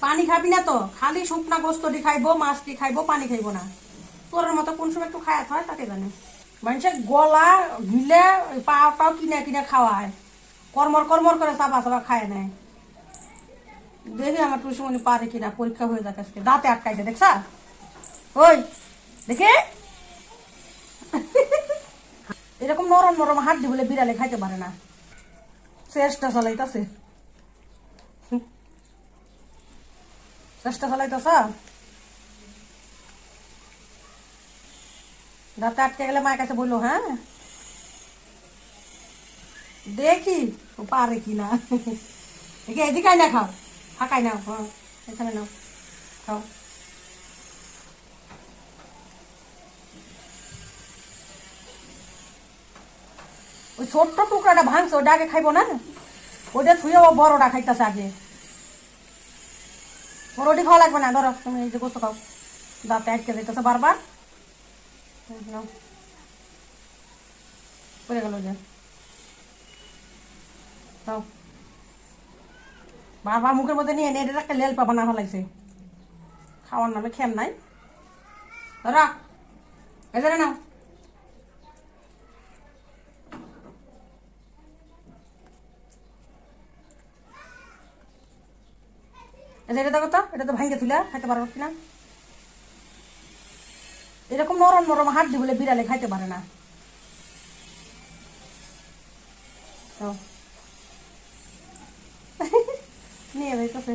পানি খাবি না তো, খালি শুকনা গোস্তটি খাইবো, মাছটি খাইবো, পানি খাইবো না। তোর মতো কোন সময় একটু খায়াত হয় তাকে জানে। মানুষের গলা গিলে পাও কিনে কিনে খাওয়ায়, কর্মর কর্মর করে চাপা চাপা খায় নেয়। দেখি আমার টুসুমনি পারে কিনা, পরীক্ষা হয়ে যাক আজকে। দাঁতে আটকাইছে দেখছা? ওই দেখে এরকম নরম নরম হাড্ডি বলে বিড়ালে খাইতে পারে না। চেষ্টা চালাইতেছে, চেষ্টা চালাইতেছ। দাঁতে আটকে গেলে মায়ের কাছে বললো, হ্যাঁ দেখি ও পারে কিনা। দেখি এদিকে না, খাও, ফাঁকাই নাও, হ্যাঁ এখানে নাও, খাও। ওই ছোট্ট টুকরাটা ভাঙছে, ওটা আগে খাইবো না, ওইটা ছুঁয়ে ও বড়টা খাইতেছে আগে। ওর ওটি খাওয়া লাগবে না, ধরো তুমি এই যে গোস্ত খাও। দাঁতে আটকে যেতেছে বারবার, পড়ে গেল যে। খাও, বারবার মুখের মধ্যে নিয়ে এটা একটা লেল পাবা না হলাইছে, খাওয়ার নামে খেম নাই। ধরা এখানে নাও। এটা দেখো তো, এটা তো ভাঙ্গে তুলে খাইতে পারবো কিনা। এরকম নরম নরম হাড্ডি বলে বিড়ালে খাইতে পারে না। নিয়ে যাইতেছে।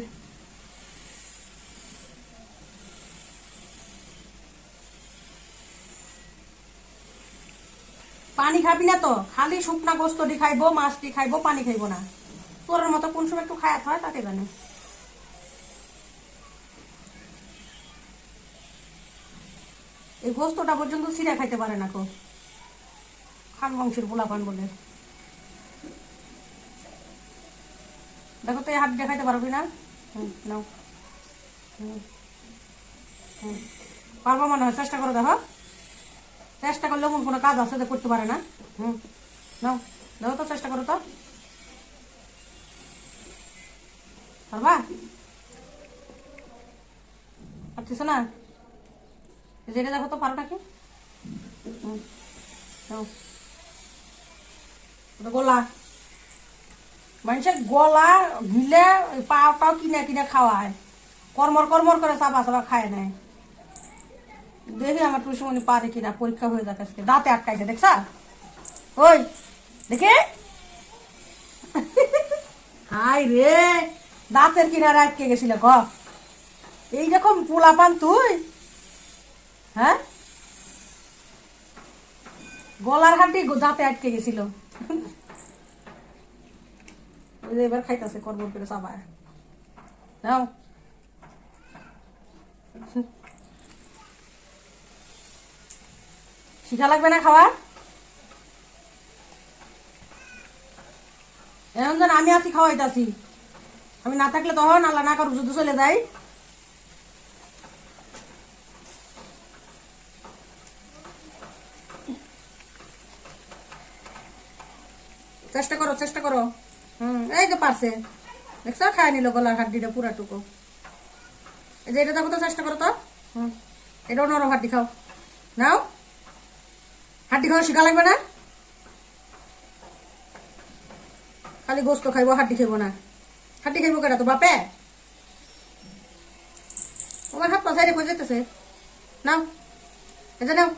পানি খাবি না তো, খালি শুকনা গোস্তটি খাইবো, মাছটি খাইবো, পানি খাইবো না। তোর মতো কোন সময় একটু খায়াত হয় তাকে জানে। এই গোস্তটা পর্যন্ত ছিঁড়া খাইতে পারে না কো, খান বংশের পোলাপান বলে। দেখো তো এই হাত দিয়ে খাইতে পারবি না। নাও, পারবো মনে হয়, চেষ্টা করো। দেখো চেষ্টা করলে কোনো কাজ আছে যে করতে পারে না। নাও, দেখো তো, চেষ্টা করো তো, পারবা? পারছিস না? যেটা দেখো তো, পারো নাকি? গলা মানুষের গলা গিলে পাও কিনে কিনে খাওয়ায়, কর্মর কর্মর করে চাপা চাপা খায় নেয়। দেখি আমার টুসুমনি পারে কিনা, পরীক্ষা হয়ে যাক আজকে। দাঁতে আটকাইছে দেখছা? ওই দেখে হাই রে, দাঁতের কিনারে আটকে গেছিল গ। এইরকম পোলাপান তুই, হ্যাঁ? গলার হাড্ডি দাঁতে আটকে গেছিল। এবার খাইতেছে কর্মর করে চাবায়। নাও, শিখা লাগবে না খাওয়া। এমন যেন আমি আছি খাওয়াইতাছি, আমি না থাকলে তখন আল্লাহ না করুক যদি চলে যাই। চেষ্টা করো, চেষ্টা করো। এই তো পারছে, দেখছো? খাই নিল গলার হাড্ডিটা পুরাটুকু। এই যে এটা দেখো তো, চেষ্টা করো তো। এটাও নরম হাড্ডি, খাও। নাও, হাড্ডি খাওয়া শিখা লাগবে না, খালি গোস্ত খাইবো, হাড্ডি খাইবো না। হাড্ডি খাইবো কেটা তো বাপে? আমার হাত পা সাইডে খোঁজ যেতেছে। নাও, এটা নাও।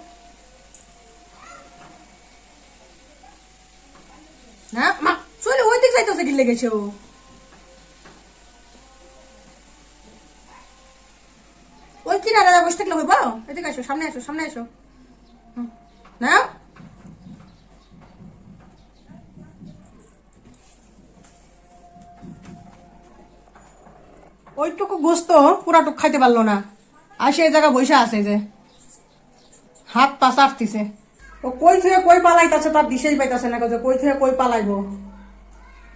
না মা, চলে ওই দিক যাইতেছে, কি লেগেছে ও? ওই কিনারে বসে থাকলে হইব? এদিকে আসো, সামনে আসো, সামনে আসো। নাও, ওইটুকু গোস্ত পুরাটুক খাইতে পারলো না, আর সেই জায়গা বসে আছে যে হাত পা চাটতিছে। ও কই থেকে কই পালাইতেছে তার দিশেই পাইতেছে না, কই থেকে কই পালাইবো।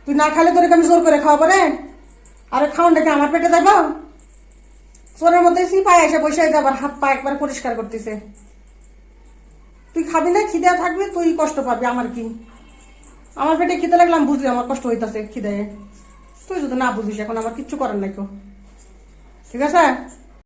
তুই না খাইলে তোর আমি জোর করে খাওয়াবো রে? আরে খাওয়ান দেখে আমার পেটে যাবো? চোরের মধ্যে সিপাই এসে বসে যাবার, হাত পা একবার পরিষ্কার করতেছে। তুই খাবি না, খিদে থাকবি, তুই কষ্ট পাবি, আমার কি? আমার পেটে খিদে লাগলাম বুঝলি, আমার কষ্ট হইতাছে খিদে। তুই যদি না বুঝিস, এখন আমার কিচ্ছু করার নাই। ঠিক আছে